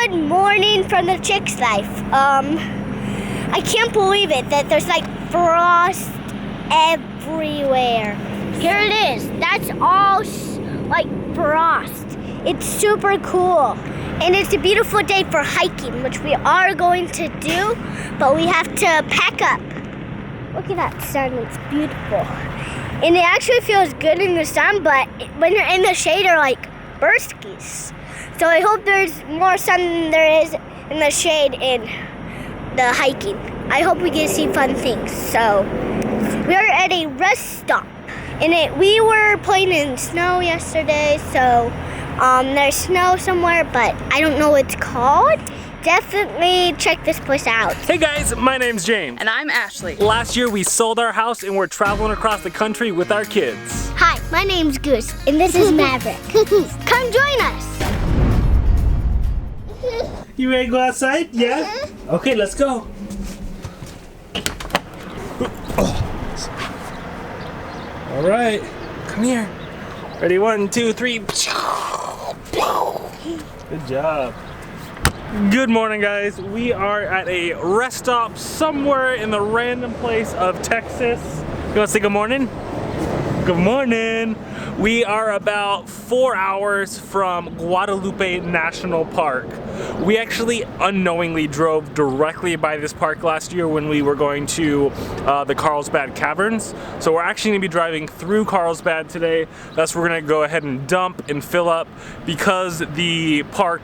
Good morning from the chick's life. I can't believe it that there's like frost everywhere. Here it is. That's all like frost. It's super cool. And it's a beautiful day for hiking, which we are going to do, but we have to pack up. Look at that sun, it's beautiful. And it actually feels good in the sun, but when you're in the shade, you're like burskies. So I hope there's more sun than there is in the shade in the hiking. I hope we get to see fun things. So we're at a rest stop. And we were playing in snow yesterday, so there's snow somewhere, but I don't know what it's called. Definitely check this place out. Hey guys, my name's James. And I'm Ashley. Last year we sold our house and we're traveling across the country with our kids. Hi, my name's Goose, and this is Maverick. Come join us. You ready to go outside? Yeah? Okay, let's go. All right, come here. Ready, 1, 2, 3. Good job. Good morning, guys. We are at a rest stop somewhere in the random place of Texas. You want to say good morning? Good morning. We are about 4 hours from Guadalupe National Park. We actually unknowingly drove directly by this park last year when we were going to the Carlsbad Caverns. So we're actually going to be driving through Carlsbad today. That's where we're going to go ahead and dump and fill up because the park,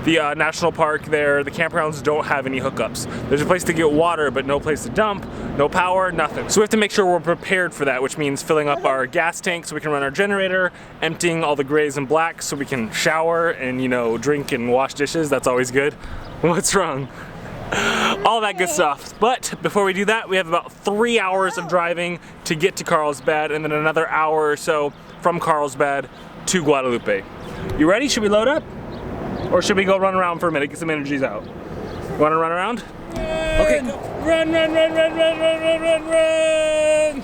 the national park there, the campgrounds don't have any hookups. There's a place to get water, but no place to dump, no power, nothing. So we have to make sure we're prepared for that, which means filling up our gas tank so we can run our generator, emptying all the grays and blacks so we can shower and, you know, drink and wash dishes. That's always good. What's wrong? All that good stuff. But before we do that, we have about 3 hours of driving to get to Carlsbad and then another hour or so from Carlsbad to Guadalupe. You ready? Should we load up? Or should we go run around for a minute, get some energies out? Want to run around? Okay, go. Run, run, run, run, run, run, run, run, run!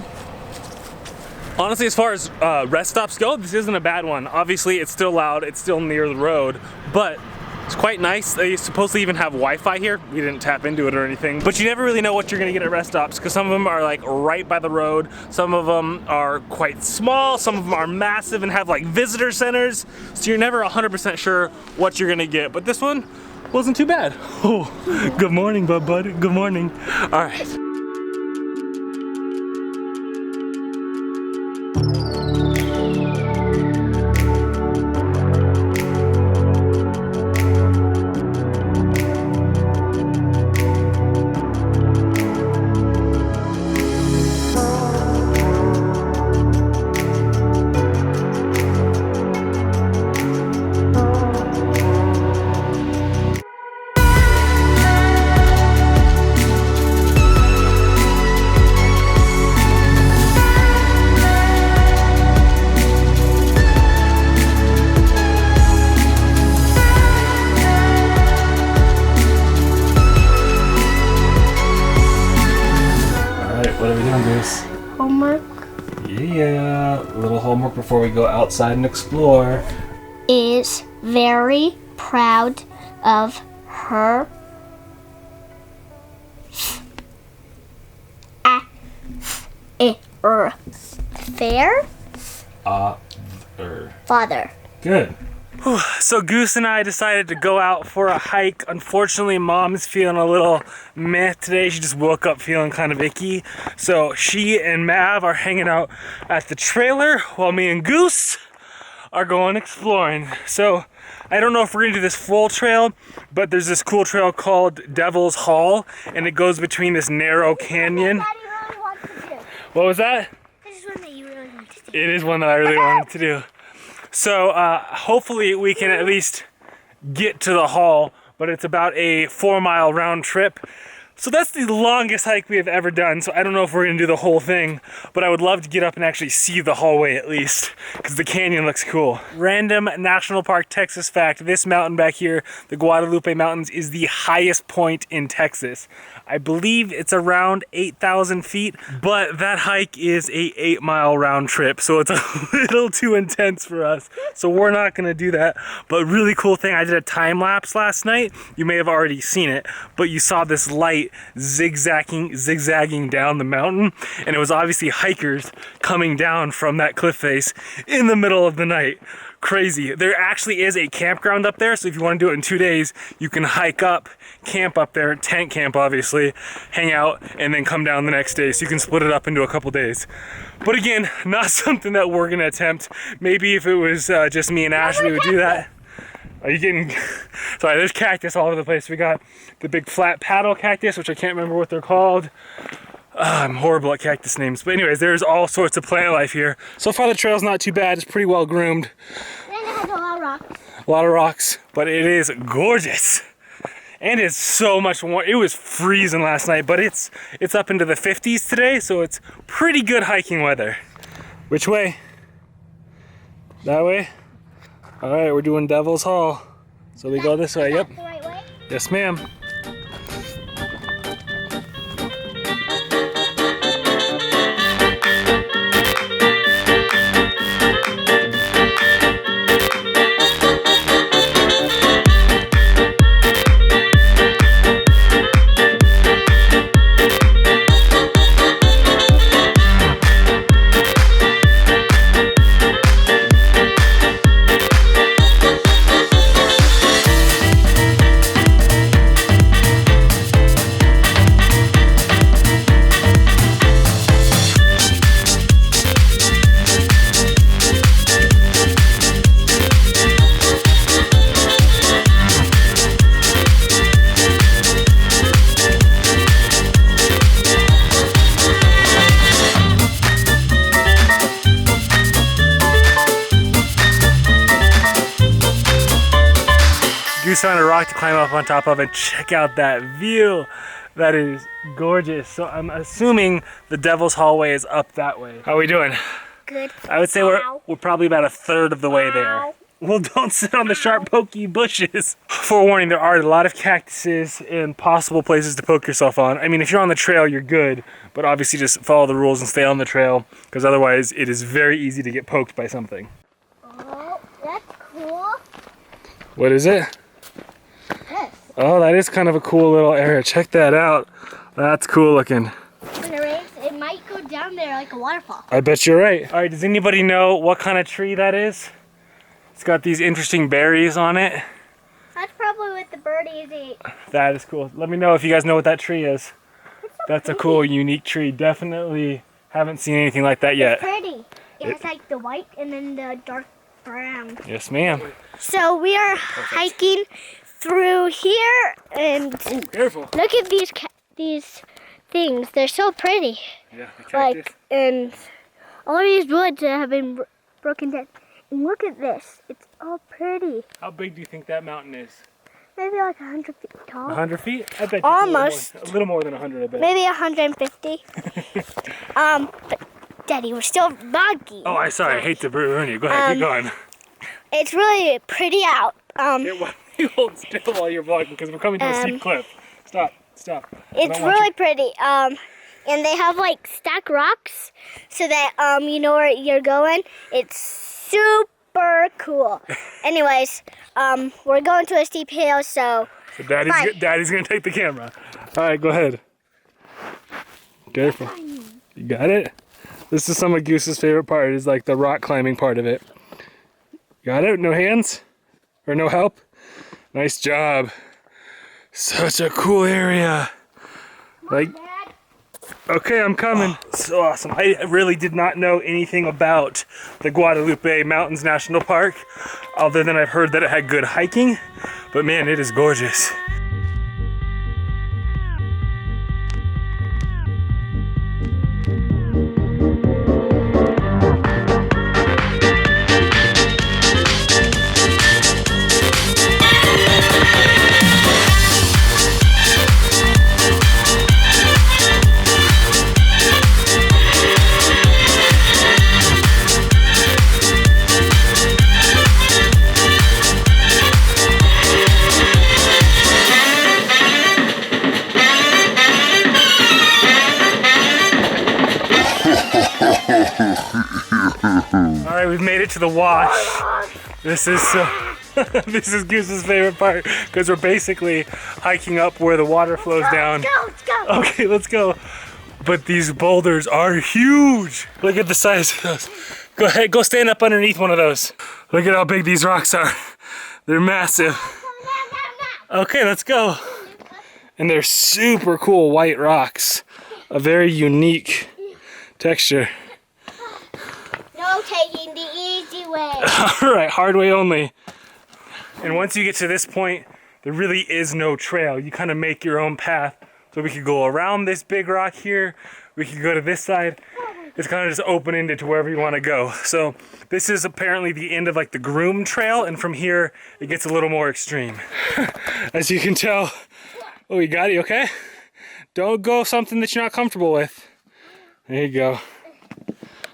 Honestly, as far as rest stops go, this isn't a bad one. Obviously, it's still loud, it's still near the road, but it's quite nice. They supposedly even have Wi-Fi here. We didn't tap into it or anything, but you never really know what you're gonna get at rest stops because some of them are like right by the road. Some of them are quite small. Some of them are massive and have like visitor centers. So you're never 100% sure what you're gonna get. But this one wasn't too bad. Oh, good morning, bud. Good morning. All right. What are we doing, Goose? Homework Yeah, a little homework before we go outside and explore. is very proud of her fair father. Good. So Goose and I decided to go out for a hike. Unfortunately, Mom's feeling a little meh today. She just woke up feeling kind of icky. So she and Mav are hanging out at the trailer while me and Goose are going exploring. So I don't know if we're gonna do this full trail, but there's this cool trail called Devil's Hall, and it goes between this narrow canyon. Daddy really wants to do. What was that? This is one that you really want to do. It is one that I really wanted to do. So hopefully we can at least get to the hall, but it's about a 4-mile round trip. So that's the longest hike we have ever done, so I don't know if we're gonna do the whole thing, but I would love to get up and actually see the hallway at least, because the canyon looks cool. Random National Park Texas fact, this mountain back here, the Guadalupe Mountains, is the highest point in Texas. I believe it's around 8,000 feet, but that hike is a 8-mile round trip, so it's a little too intense for us, so we're not gonna do that. But really cool thing, I did a time lapse last night. You may have already seen it, but you saw this light zigzagging down the mountain, and it was obviously hikers coming down from that cliff face in the middle of the night. Crazy. There actually is a campground up there, so if you want to do it in 2 days, you can hike up, camp up there, tent camp obviously, hang out, and then come down the next day, so you can split it up into a couple days. But again, not something that we're gonna attempt. Maybe if it was just me and Ashley would do that. Are you getting... Sorry, there's cactus all over the place. We got the big flat paddle cactus, which I can't remember what they're called. I'm horrible at cactus names. But anyways, there's all sorts of plant life here. So far the trail's not too bad. It's pretty well groomed. And it has a lot of rocks. A lot of rocks, but it is gorgeous. And it's so much warm. It was freezing last night, but it's up into the 50s today, so it's pretty good hiking weather. Which way? That way? All right, we're doing Devil's Hall. So we go this way, yep. The right way? Yes, ma'am. Goose found a rock to climb up on top of and check out that view. That is gorgeous. So I'm assuming the Devil's Hallway is up that way. How are we doing? Good. I would say we're probably about a third of the way there. Well, don't sit on the sharp, pokey bushes. Forewarning, there are a lot of cactuses and possible places to poke yourself on. I mean, if you're on the trail, you're good, but obviously just follow the rules and stay on the trail, because otherwise it is very easy to get poked by something. Oh, that's cool. What is it? This. Oh, that is kind of a cool little area. Check that out. That's cool looking. When it rains, it might go down there like a waterfall. I bet you're right. All right, does anybody know what kind of tree that is? It's got these interesting berries on it. That's probably what the birdies eat. That is cool. Let me know if you guys know what that tree is. It's so That's pretty. a cool, unique tree. Definitely haven't seen anything like that yet. It's pretty. It has like the white and then the dark brown. Yes, ma'am. So we are hiking through here, and Oh, careful. look at these things. They're so pretty. Yeah, the cactus. Like, and all of these woods have been broken down. And look at this. It's all pretty. How big do you think that mountain is? Maybe like 100 feet tall. 100 feet? I bet Almost. a little more than 100, I bet. Maybe 150. But Daddy, we're still vlogging. Oh, sorry. I hate to ruin you. Go ahead, keep going. It's really pretty out. You hold still while you're vlogging because we're coming to a steep cliff. Stop. It's really pretty. And they have like stacked rocks so that you know where you're going. It's super cool. Anyways, we're going to a steep hill, so Daddy's gonna take the camera. All right, go ahead. Careful. You got it? This is some of Goose's favorite part, is like the rock climbing part of it. Got it? No hands? Or no help? Nice job. Such a cool area. Like, okay, I'm coming. So awesome. I really did not know anything about the Guadalupe Mountains National Park, other than I've heard that it had good hiking, but man, it is gorgeous. we've made it to the wash. This is this is Goose's favorite part because we're basically hiking up where the water flows down. Let's go. Okay, let's go. But these boulders are huge. Look at the size of those. Go ahead, go stand up underneath one of those. Look at how big these rocks are. They're massive. Okay, let's go. And they're super cool white rocks. A very unique texture. No taking the easy way. All right, hard way only. And once you get to this point, there really is no trail. You kind of make your own path. So we could go around this big rock here. We could go to this side. It's kind of just open-ended to wherever you want to go. So this is apparently the end of like the groom trail, and from here it gets a little more extreme. As you can tell, oh, you got it, okay? Don't go something that you're not comfortable with. There you go.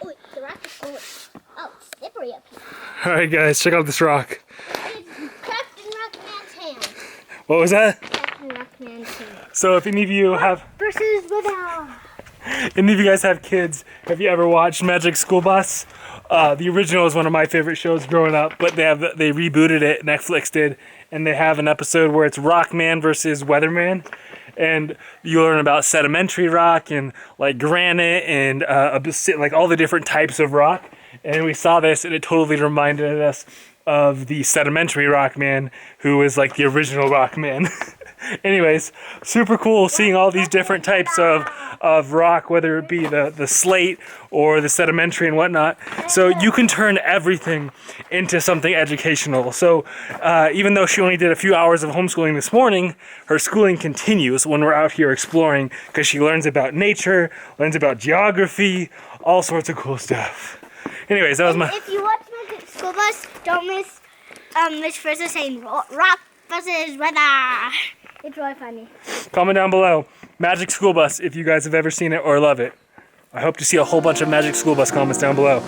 Oh, the rock is going. Oh, it's slippery up here. All right, guys, check out this rock. It's Captain Rockman's hand. What was that? Captain Rockman's hand. So if any of you have, Versus without. any of you guys have kids, have you ever watched Magic School Bus? The original is one of my favorite shows growing up, but they rebooted it, Netflix did, and they have an episode where it's Rockman versus Weatherman. And you learn about sedimentary rock and like granite and like all the different types of rock. And we saw this and it totally reminded us of the sedimentary rock man who was like the original rock man. Anyways, super cool seeing all these different types of rock, whether it be the slate or the sedimentary and whatnot. So you can turn everything into something educational. So even though she only did a few hours of homeschooling this morning, her schooling continues when we're out here exploring because she learns about nature, learns about geography, all sorts of cool stuff. Anyways, that was my... If you watch Magic School Bus, don't miss Miss Frizzle saying rock versus weather. It's really funny. Comment down below, Magic School Bus, if you guys have ever seen it or love it. I hope to see a whole bunch of Magic School Bus comments down below.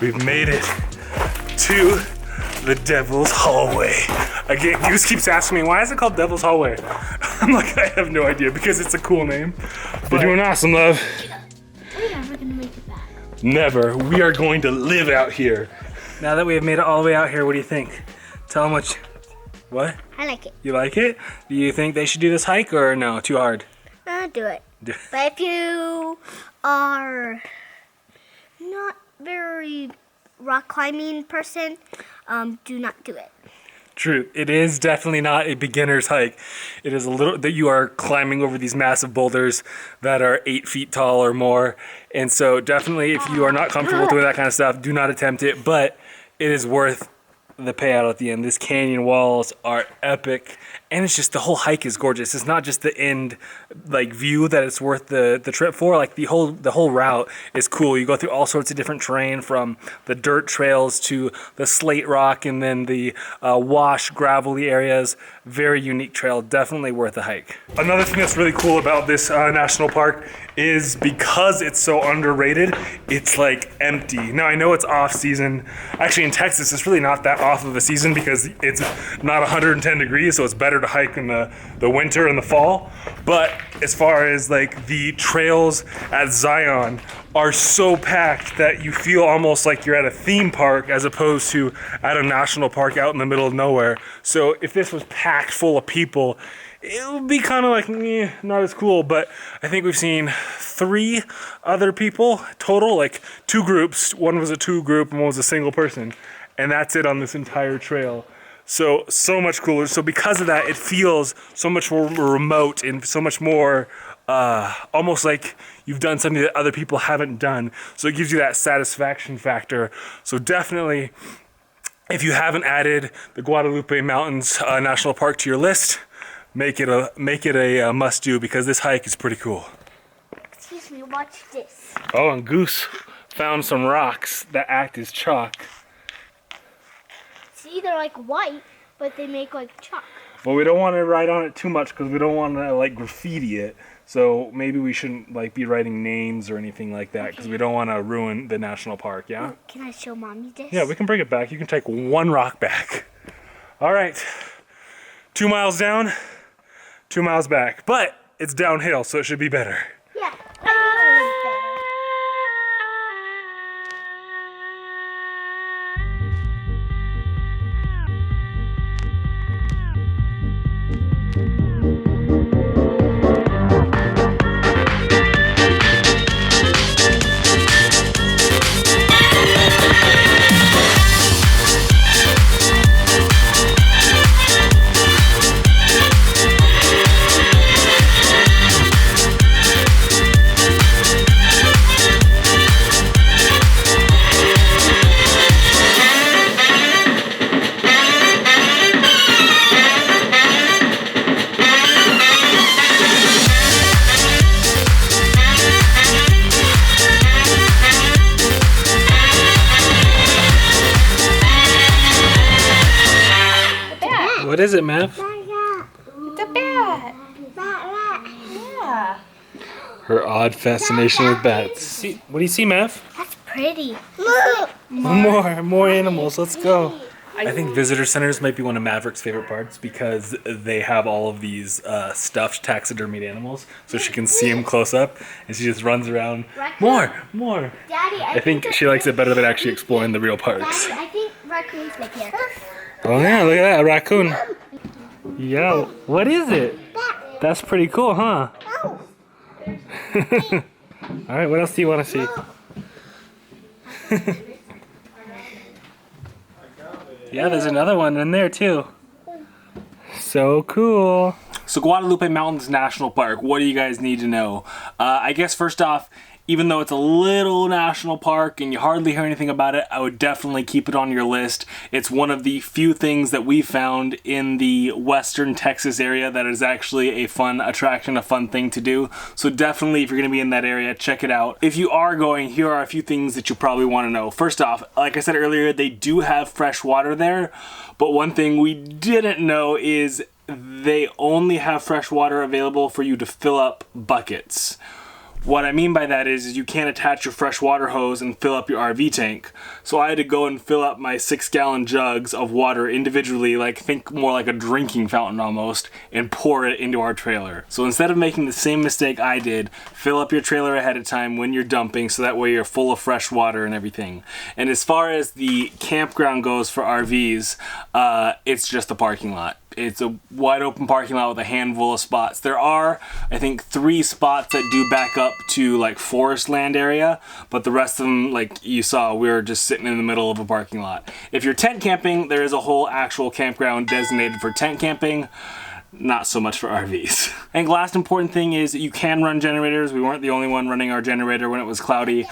We've made it to the Devil's Hallway. Again, Goose keeps asking me, why is it called Devil's Hallway? I'm like, I have no idea, because it's a cool name. You're doing awesome, love. We're never gonna make it back. Never. We are going to live out here. Now that we have made it all the way out here, what do you think? Tell them what what? I like it. You like it? Do you think they should do this hike or no, too hard? Do it. But if you are not very rock climbing person, do not do it. True. It is definitely not a beginner's hike. It is a little that you are climbing over these massive boulders that are 8 feet tall or more. And so definitely if you are not comfortable doing that kind of stuff, do not attempt it, but it is worth the payout at the end. These canyon walls are epic, and it's just the whole hike is gorgeous. It's not just the end like view that it's worth the trip for. Like the whole route is cool. You go through all sorts of different terrain, from the dirt trails to the slate rock and then the wash gravelly areas. Very unique trail, definitely worth a hike. Another thing that's really cool about this national park is because it's so underrated, it's like empty. Now I know it's off season. Actually in Texas it's really not that off of a season because it's not 110 degrees, so it's better to hike in the winter and the fall. But as far as like the trails at Zion are so packed that you feel almost like you're at a theme park as opposed to at a national park out in the middle of nowhere. So if this was packed full of people, it would be kind of like, not as cool, but I think we've seen 3 other people total, like 2 groups. One was a 2 group and one was a single person. And that's it on this entire trail. So much cooler. So because of that, it feels so much more remote and so much more almost like you've done something that other people haven't done. So it gives you that satisfaction factor. So definitely, if you haven't added the Guadalupe Mountains National Park to your list, make it a must-do, because this hike is pretty cool. Excuse me, watch this. Oh, and Goose found some rocks that act as chalk. See, they're like white, but they make like chalk. Well, we don't want to write on it too much because we don't want to like graffiti it. So maybe we shouldn't like be writing names or anything like that, because we don't want to ruin the national park. Yeah. Oh, can I show Mommy this? Yeah, we can bring it back. You can take 1 rock back. All right. 2 miles down, 2 miles back, but it's downhill, so it should be better. Yeah. What is it, Mav? It's a bat. Yeah. Her odd fascination with bats. See, what do you see, Mav? That's pretty. More animals. Let's go. I think visitor centers might be one of Maverick's favorite parts, because they have all of these stuffed taxidermied animals, so she can see them close up, and she just runs around. More. Daddy, I think she likes it better than actually exploring the real parks. Daddy, I think raccoons live here. Oh yeah, look at that, a raccoon. Yeah, what is it? That's pretty cool, huh? All right, what else do you want to see? Yeah, there's another one in there too. So cool. So Guadalupe Mountains National Park, what do you guys need to know? I guess first off, even though it's a little national park and you hardly hear anything about it, I would definitely keep it on your list. It's one of the few things that we found in the western Texas area that is actually a fun attraction, a fun thing to do. So definitely, if you're going to be in that area, check it out. If you are going, here are a few things that you probably want to know. First off, like I said earlier, they do have fresh water there, but one thing we didn't know is they only have fresh water available for you to fill up buckets. What I mean by that is you can't attach your freshwater hose and fill up your RV tank. So I had to go and fill up my 6-gallon jugs of water individually, like think more like a drinking fountain almost, and pour it into our trailer. So instead of making the same mistake I did, fill up your trailer ahead of time when you're dumping, so that way you're full of fresh water and everything. And as far as the campground goes for RVs, it's just a parking lot. It's a wide open parking lot with a handful of spots. There are, I think, 3 spots that do back up to like forest land area, but the rest of them, like you saw, we were just sitting in the middle of a parking lot. If you're tent camping, there is a whole actual campground designated for tent camping. Not so much for RVs. And last important thing is you can run generators. We weren't the only one running our generator when it was cloudy,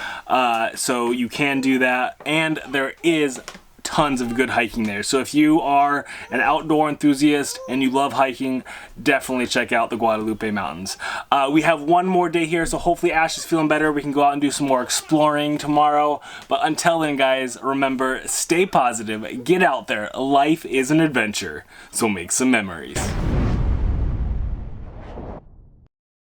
so you can do that. And there is tons of good hiking there. So if you are an outdoor enthusiast and you love hiking, definitely check out the Guadalupe Mountains. We have one more day here, so hopefully Ash is feeling better. We can go out and do some more exploring tomorrow. But until then, guys, remember, stay positive, get out there. Life is an adventure, so make some memories.